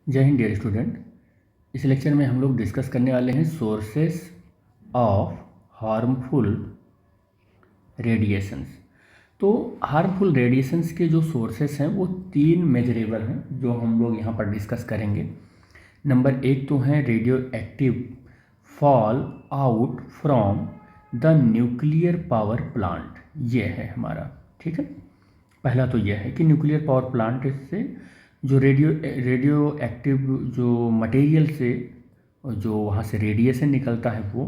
जय Hind dear student. इस lecture में हम लोग डिस्कस करने वाले हैं सोर्सेस ऑफ हार्मफुल रेडिएशंस। तो हार्मफुल रेडिएशंस के जो सोर्सेस हैं वो तीन मेजरेबल हैं जो हम लोग यहाँ पर डिस्कस करेंगे। नंबर एक तो है radio active fall out from the nuclear power plant, ये है हमारा। ठीक है, पहला तो यह है कि न्यूक्लियर पावर प्लांट से जो रेडियो एक्टिव जो मटेरियल से जो वहाँ से रेडिएशन निकलता है वो,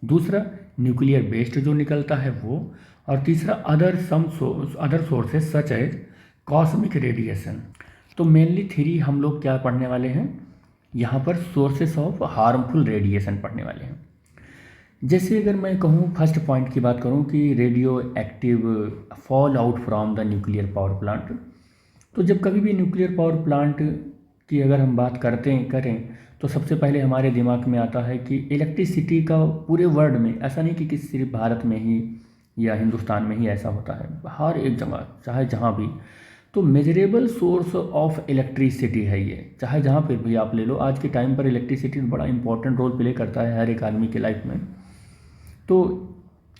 दूसरा न्यूक्लियर वेस्ट जो निकलता है वो, और तीसरा other sources such as cosmic radiation. तो मेनली थ्री हम लोग क्या पढ़ने वाले हैं यहाँ पर, सोर्सेस ऑफ हार्मफुल रेडिएशन पढ़ने वाले हैं। जैसे अगर मैं कहूँ फर्स्ट पॉइंट की बात करूँ कि radio active fall out from the nuclear power plant, तो जब कभी भी न्यूक्लियर पावर प्लांट की अगर हम बात करें तो सबसे पहले हमारे दिमाग में आता है कि इलेक्ट्रिसिटी का पूरे वर्ल्ड में, ऐसा नहीं कि सिर्फ भारत में ही या हिंदुस्तान में ही ऐसा होता है, हर एक जगह चाहे जहाँ भी, तो मेजरेबल सोर्स ऑफ इलेक्ट्रिसिटी है ये। चाहे जहाँ पर भी आप ले लो, आज के टाइम पर इलेक्ट्रिसिटी बड़ा इंपॉर्टेंट रोल प्ले करता है हर एक आदमी की लाइफ में। तो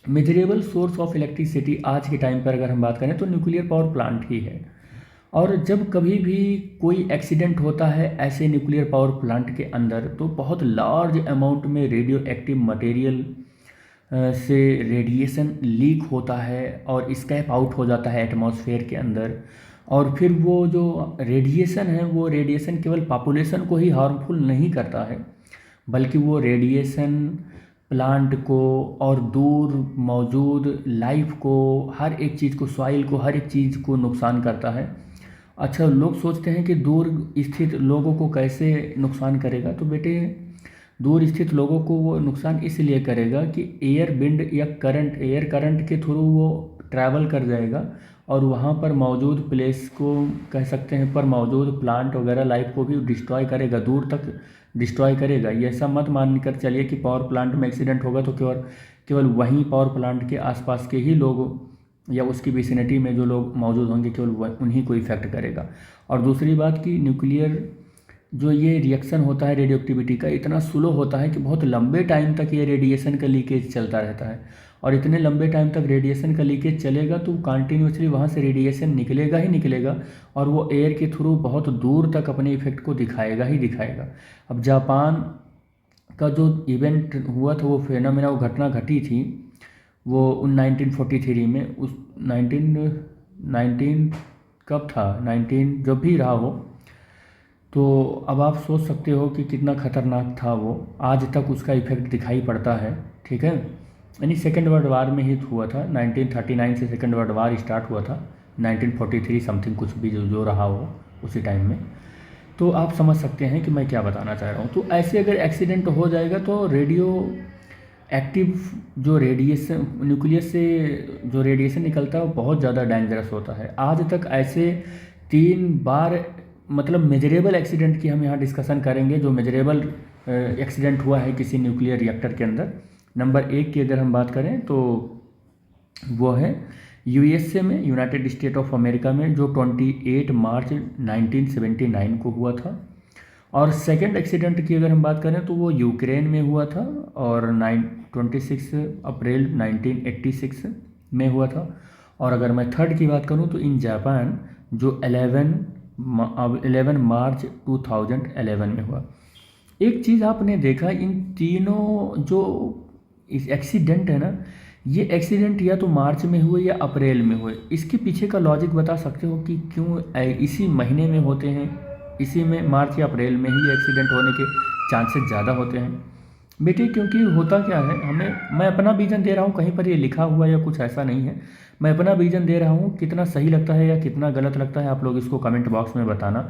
मेजरेबल सोर्स ऑफ इलेक्ट्रिसिटी आज के टाइम पर अगर हम बात करें तो न्यूक्लियर पावर प्लांट ही है। और जब कभी भी कोई एक्सीडेंट होता है ऐसे न्यूक्लियर पावर प्लांट के अंदर, तो बहुत लार्ज अमाउंट में रेडियो एक्टिव मटेरियल से रेडिएशन लीक होता है और स्कैप आउट हो जाता है एटमॉस्फेयर के अंदर। और फिर वो जो रेडिएशन है वो रेडिएशन केवल पॉपुलेशन को ही हार्मफुल नहीं करता है, बल्कि वो रेडिएशन प्लांट को और दूर मौजूद लाइफ को, हर एक चीज़ को, सॉइल को, हर एक चीज़ को नुकसान करता है। अच्छा, लोग सोचते हैं कि दूर स्थित लोगों को कैसे नुकसान करेगा, तो बेटे दूर स्थित लोगों को वो नुकसान इसलिए करेगा कि एयर विंड या एयर करंट के थ्रू वो ट्रैवल कर जाएगा और वहाँ पर मौजूद प्लेस को कह सकते हैं, पर मौजूद प्लांट वगैरह लाइफ को भी डिस्ट्रॉय करेगा, दूर तक डिस्ट्रॉय करेगा। ये ऐसा मत मान कर चलिए कि पावर प्लांट में एक्सीडेंट होगा तो केवल केवल वहीं पावर प्लांट के आसपास के ही लोग या उसकी विसिनिटी में जो लोग मौजूद होंगे केवल उन्हीं को इफेक्ट करेगा। और दूसरी बात कि न्यूक्लियर जो ये रिएक्शन होता है रेडियो एक्टिविटी का, इतना स्लो होता है कि बहुत लंबे टाइम तक ये रेडिएशन का लीकेज चलता रहता है। और इतने लंबे टाइम तक रेडिएशन का लीकेज चलेगा तो कंटिन्यूसली वहाँ से रेडिएशन निकलेगा ही निकलेगा और वो एयर के थ्रू बहुत दूर तक अपने इफेक्ट को दिखाएगा ही दिखाएगा। अब जापान का जो इवेंट हुआ था, वो फेनोमेना, वो घटना घटी थी वो 1943 में, उस 19 कब था, 19 जब भी रहा हो, तो अब आप सोच सकते हो कि कितना ख़तरनाक था वो। आज तक उसका इफेक्ट दिखाई पड़ता है। ठीक है, यानी सेकेंड वर्ल्ड वार में ही हुआ था, 1939 से सेकेंड वर्ल्ड वार स्टार्ट हुआ था, 1943 समथिंग कुछ भी जो रहा हो उसी टाइम में। तो आप समझ सकते हैं कि मैं क्या बताना चाह रहा हूँ। तो ऐसे अगर एक्सीडेंट हो जाएगा तो रेडियो एक्टिव जो रेडिएशन, न्यूक्लियस से जो रेडिएशन निकलता है वो बहुत ज़्यादा डेंजरस होता है। आज तक ऐसे 3 बार, मतलब मेजरेबल एक्सीडेंट की हम यहाँ डिस्कशन करेंगे, जो मेजरेबल एक्सीडेंट हुआ है किसी न्यूक्लियर रिएक्टर के अंदर। नंबर 1 की अगर हम बात करें तो वो है यूएसए में, यूनाइटेड स्टेट ऑफ अमेरिका में, जो 28 मार्च 1979 को हुआ था। और सेकंड एक्सीडेंट की अगर हम बात करें तो वो यूक्रेन में हुआ था और 26 अप्रैल 1986 में हुआ था। और अगर मैं थर्ड की बात करूं तो इन जापान, जो 11 मार्च 2011 में हुआ। एक चीज़ आपने देखा, इन तीनों जो इस एक्सीडेंट है ना, ये एक्सीडेंट या तो मार्च में हुए या अप्रैल में हुए। इसके पीछे का लॉजिक बता सकते हो कि क्यों इसी महीने में होते हैं, इसी में मार्च या अप्रैल में ही एक्सीडेंट होने के चांसेस ज़्यादा होते हैं? बेटे क्योंकि होता क्या है, मैं अपना विजन दे रहा हूँ, कहीं पर ये लिखा हुआ या कुछ ऐसा नहीं है, मैं अपना विजन दे रहा हूँ। कितना सही लगता है या कितना गलत लगता है आप लोग इसको कमेंट बॉक्स में बताना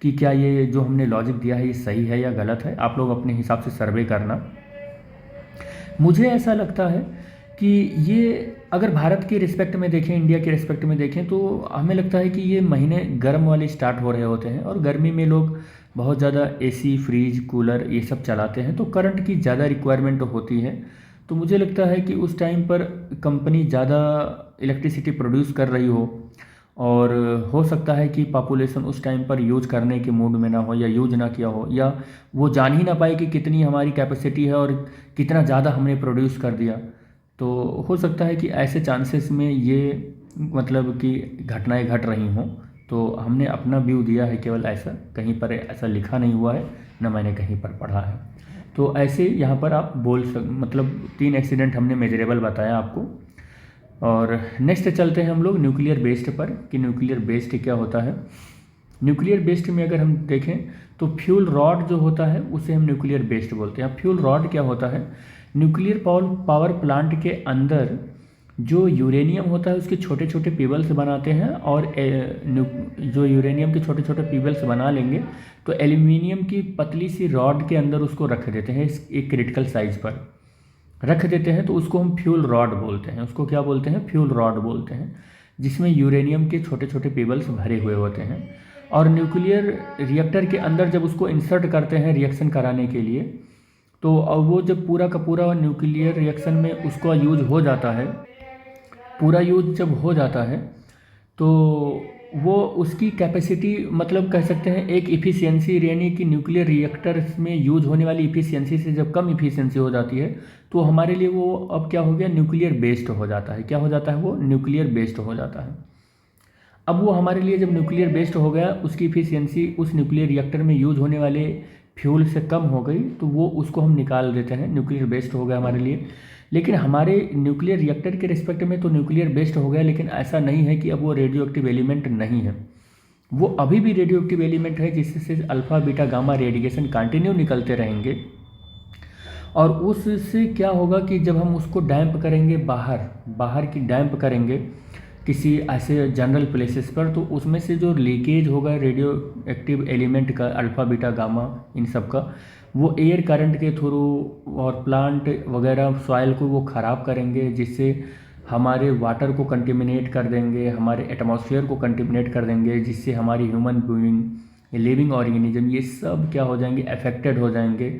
कि क्या ये जो हमने लॉजिक दिया है ये सही है या गलत है। आप लोग अपने हिसाब से सर्वे करना। मुझे ऐसा लगता है कि ये अगर भारत के रिस्पेक्ट में देखें, इंडिया के रिस्पेक्ट में देखें, तो हमें लगता है कि ये महीने गर्म वाले स्टार्ट हो रहे होते हैं और गर्मी में लोग बहुत ज़्यादा एसी, फ्रिज, कूलर ये सब चलाते हैं, तो करंट की ज़्यादा रिक्वायरमेंट होती है। तो मुझे लगता है कि उस टाइम पर कंपनी ज़्यादा इलेक्ट्रिसिटी प्रोड्यूस कर रही हो और हो सकता है कि पॉपुलेशन उस टाइम पर यूज करने के मूड में ना हो या यूज ना किया हो, या वो जान ही ना पाए कि कितनी हमारी कैपेसिटी है और कितना ज़्यादा हमने प्रोड्यूस कर दिया। तो हो सकता है कि ऐसे चांसेस में ये मतलब कि घटनाएं घट रही हों। तो हमने अपना व्यू दिया है केवल, ऐसा कहीं पर ऐसा लिखा नहीं हुआ है, ना मैंने कहीं पर पढ़ा है। तो ऐसे यहाँ पर आप मतलब 3 एक्सीडेंट हमने मेजरेबल बताया आपको। और नेक्स्ट चलते हैं हम लोग न्यूक्लियर बेस्ड पर, कि न्यूक्लियर बेस्ड क्या होता है। न्यूक्लियर बेस्ड में अगर हम देखें तो फ्यूल रॉड जो होता है उसे हम न्यूक्लियर बेस्ड बोलते हैं। फ्यूल रॉड क्या होता है, न्यूक्लियर पावर प्लांट के अंदर जो यूरेनियम होता है उसके छोटे छोटे पीबल्स बनाते हैं, और जो यूरेनियम के छोटे छोटे पीबल्स बना लेंगे तो एल्यूमिनियम की पतली सी रॉड के अंदर उसको रख देते हैं, एक क्रिटिकल साइज पर रख देते हैं, तो उसको हम फ्यूल रॉड बोलते हैं। उसको क्या बोलते हैं, फ्यूल रॉड बोलते हैं, जिसमें यूरेनियम के छोटे छोटे पीबल्स भरे हुए होते हैं। और न्यूक्लियर रिएक्टर के अंदर जब उसको इंसर्ट करते हैं रिएक्शन कराने के लिए, तो वो जब पूरा का पूरा न्यूक्लियर रिएक्शन में उसका यूज हो जाता है, पूरा यूज जब हो जाता है तो वो उसकी कैपेसिटी मतलब कह सकते हैं एक इफ़िशियंसी, यानी कि न्यूक्लियर रिएक्टर्स में यूज होने वाली इफ़िशियंसी से जब कम इफ़िशियंसी हो जाती है तो हमारे लिए वो अब क्या हो गया, न्यूक्लियर बेस्ड हो जाता है। क्या हो जाता है, वो न्यूक्लियर बेस्ड हो जाता है। अब वो हमारे लिए जब न्यूक्लियर बेस्ड हो गया, उसकी इफ़िशियंसी उस न्यूक्लियर रिएक्टर में यूज होने वाले फ्यूल से कम हो गई, तो वो उसको हम निकाल देते हैं, न्यूक्लियर बेस्ड हो गया हमारे लिए। लेकिन हमारे न्यूक्लियर रिएक्टर के रिस्पेक्ट में तो न्यूक्लियर बेस्ड हो गया, लेकिन ऐसा नहीं है कि अब वो रेडियो एक्टिव एलिमेंट नहीं है। वो अभी भी रेडियो एक्टिव एलिमेंट है, जिससे alpha beta gamma radiation continue निकलते रहेंगे। और उससे क्या होगा कि जब हम उसको डैम्प करेंगे, बाहर की डैम्प करेंगे किसी ऐसे जनरल प्लेसेस पर, तो उसमें से जो लीकेज होगा रेडियो एक्टिव एलिमेंट का, अल्फ़ा बीटा गामा इन सब का, वो एयर करंट के थ्रू और प्लांट वगैरह सॉइल को वो ख़राब करेंगे, जिससे हमारे वाटर को कंटेमिनेट कर देंगे, हमारे एटमॉस्फेयर को कंटेमिनेट कर देंगे, जिससे हमारी ह्यूमन बीइंग, लिविंग ऑर्गेनिज्म, ये सब क्या हो जाएंगे, अफेक्टेड हो जाएंगे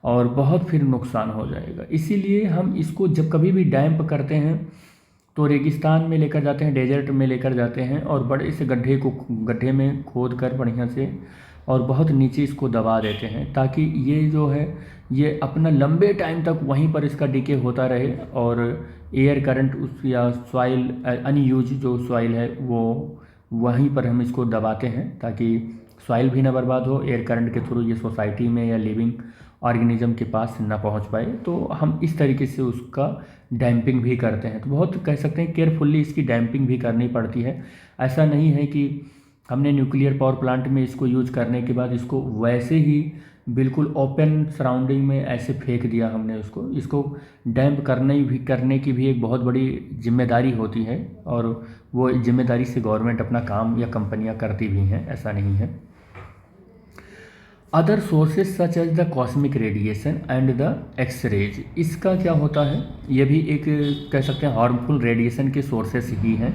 और बहुत फिर नुकसान हो जाएगा। इसीलिए हम इसको जब कभी भी डैम्प करते हैं तो रेगिस्तान में लेकर जाते हैं, डेजर्ट में लेकर जाते हैं, और बड़े से गड्ढे में खोद कर बढ़िया से और बहुत नीचे इसको दबा देते हैं, ताकि ये जो है ये अपना लंबे टाइम तक वहीं पर इसका डिके होता रहे, और एयर करंट उस या सॉइल अनयूज जो सॉइल है वो वहीं पर हम इसको दबाते हैं, ताकि सॉइल भी ना बर्बाद हो, एयर करंट के थ्रू ये सोसाइटी में या लिविंग ऑर्गेनिज्म के पास ना पहुंच पाए। तो हम इस तरीके से उसका डैम्पिंग भी करते हैं। तो बहुत कह सकते हैं केयरफुल्ली इसकी डैम्पिंग भी करनी पड़ती है। ऐसा नहीं है कि हमने न्यूक्लियर पावर प्लांट में इसको यूज करने के बाद इसको वैसे ही बिल्कुल ओपन सराउंडिंग में ऐसे फेंक दिया हमने इसको डैम्प करने की भी एक बहुत बड़ी जिम्मेदारी होती है, और वो जिम्मेदारी से गवर्नमेंट अपना काम या कंपनियां करती भी हैं, ऐसा नहीं है। Other sources such as the cosmic radiation and the x-rays, इसका क्या होता है, ये भी एक कह सकते हैं हार्मफुल रेडिएशन के सोर्सेस ही हैं,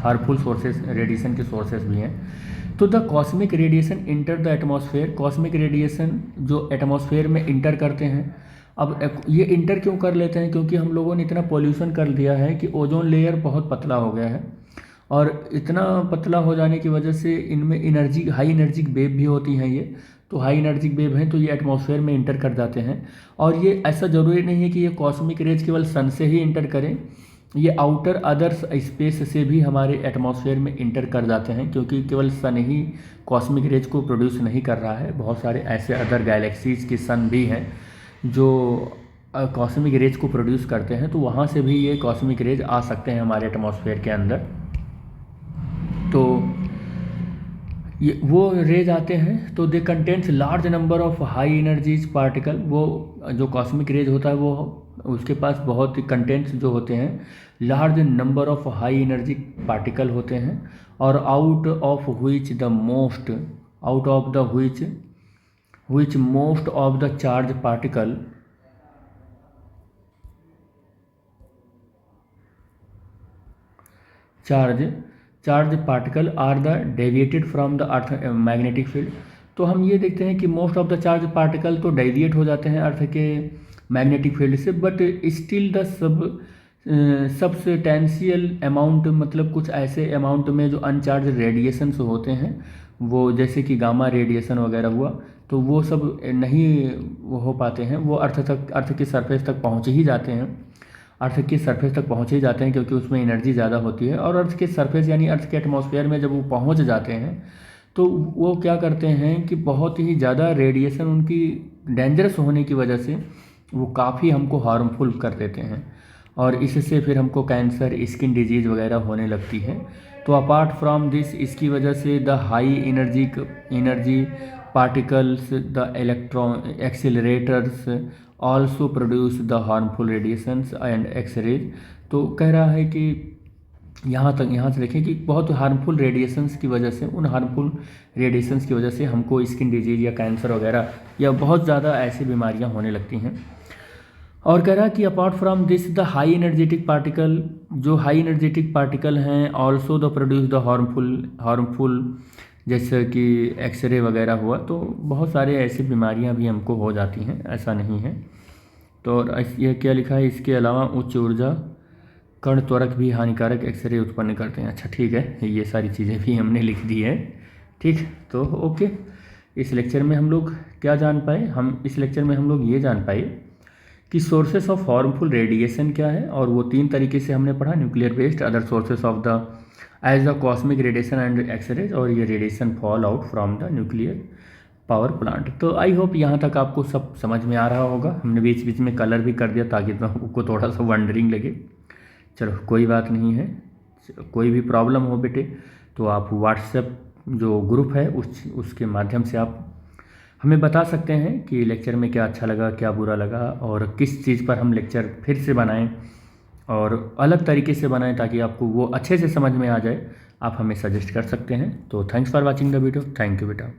हार्मफुल सोर्सेस रेडिएशन के सोर्सेस भी हैं। तो the cosmic radiation enter the atmosphere, cosmic radiation जो एटमॉस्फेयर में इंटर करते हैं। अब ये इंटर क्यों कर लेते हैं, क्योंकि हम लोगों ने इतना पॉल्यूशन कर दिया है कि ओजोन लेयर बहुत पतला हो गया है, और इतना पतला हो जाने की वजह से इनमें हाई एनर्जी वेव भी होती हैं। ये तो हाई एनर्जी वेव हैं, तो ये एटमॉस्फेयर में इंटर कर जाते हैं। और ये ऐसा ज़रूरी नहीं है कि ये कॉस्मिक रेज केवल सन से ही इंटर करें, ये आउटर अदर्स स्पेस से भी हमारे एटमॉस्फेयर में इंटर कर जाते हैं, क्योंकि केवल सन ही कॉस्मिक रेज को प्रोड्यूस नहीं कर रहा है, बहुत सारे ऐसे अदर गैलेक्सीज़ के सन भी हैं जो कॉस्मिक रेज को प्रोड्यूस करते हैं, तो वहाँ से भी ये कॉस्मिक रेज आ सकते हैं हमारे एटमॉस्फेयर के अंदर। तो ये वो रेज आते हैं, तो they contents large number of high energies particle, वो जो कॉस्मिक रेज होता है वो उसके पास बहुत ही कंटेंट्स जो होते हैं large number of high energy particle होते हैं, और out of which most of the charge particle charge particle are the deviated from the earth magnetic field. तो हम ये देखते हैं कि most of the charge particle तो डेविएट हो जाते हैं अर्थ के मैग्नेटिक फील्ड से, but still the sub substantial amount, मतलब कुछ ऐसे अमाउंट में जो अनचार्ज रेडिएशंस होते हैं, वो जैसे कि गामा रेडिएशन वगैरह हुआ, तो वो सब नहीं वो हो पाते हैं, वो अर्थ की सरफेस तक पहुंच ही जाते हैं, अर्थ की सरफेस तक पहुंच ही जाते हैं, क्योंकि उसमें एनर्जी ज़्यादा होती है। और अर्थ के सरफेस यानी अर्थ के एटमॉस्फेयर में जब वो पहुंच जाते हैं तो वो क्या करते हैं कि बहुत ही ज़्यादा रेडिएशन उनकी डेंजरस होने की वजह से वो काफ़ी हमको हार्मफुल कर देते हैं, और इससे फिर हमको कैंसर, स्किन डिजीज़ वगैरह होने लगती है। तो अपार्ट फ्रॉम दिस, इसकी वजह से the high energy particles, the electron accelerators also produce the harmful radiations and X-rays. तो कह रहा है कि यहाँ से देखें कि बहुत हार्मफुल रेडिएशंस की वजह से, उन हार्मफुल रेडिएशंस की वजह से हमको स्किन डिजीज़ या कैंसर वगैरह या बहुत ज़्यादा ऐसी बीमारियाँ होने लगती हैं। और कह रहा है कि apart from this the high energetic particle, जो हाई एनर्जेटिक पार्टिकल हैं, also the produce the harmful जैसे कि एक्सरे वगैरह हुआ, तो बहुत सारे ऐसी बीमारियां भी हमको हो जाती हैं, ऐसा नहीं है। तो ये क्या लिखा है, इसके अलावा उच्च ऊर्जा कण त्वरक भी हानिकारक एक्सरे उत्पन्न करते हैं। अच्छा ठीक है, ये सारी चीज़ें भी हमने लिख दी है। ठीक, तो ओके, इस लेक्चर में हम लोग क्या जान पाए, इस लेक्चर में हम लोग ये जान पाए कि सोर्सेस ऑफ हार्मफुल रेडिएशन क्या है, और वो 3 तरीके से हमने पढ़ा, nuclear based, other sources of the as the cosmic radiation and x-rays, और ये radiation fall out from the nuclear power plant. तो आई होप यहाँ तक आपको सब समझ में आ रहा होगा। हमने बीच बीच में कलर भी कर दिया ताकि आपको थोड़ा सा वंडरिंग लगे। चलो कोई बात नहीं है, कोई भी प्रॉब्लम हो बेटे तो आप व्हाट्सएप जो ग्रुप है उसके माध्यम से आप हमें बता सकते हैं कि लेक्चर में क्या अच्छा लगा, क्या बुरा लगा, और किस चीज़ पर हम लेक्चर फिर से बनाएं और अलग तरीके से बनाएं ताकि आपको वो अच्छे से समझ में आ जाए। आप हमें सजेस्ट कर सकते हैं। तो thanks for watching the video. Thank you बेटा।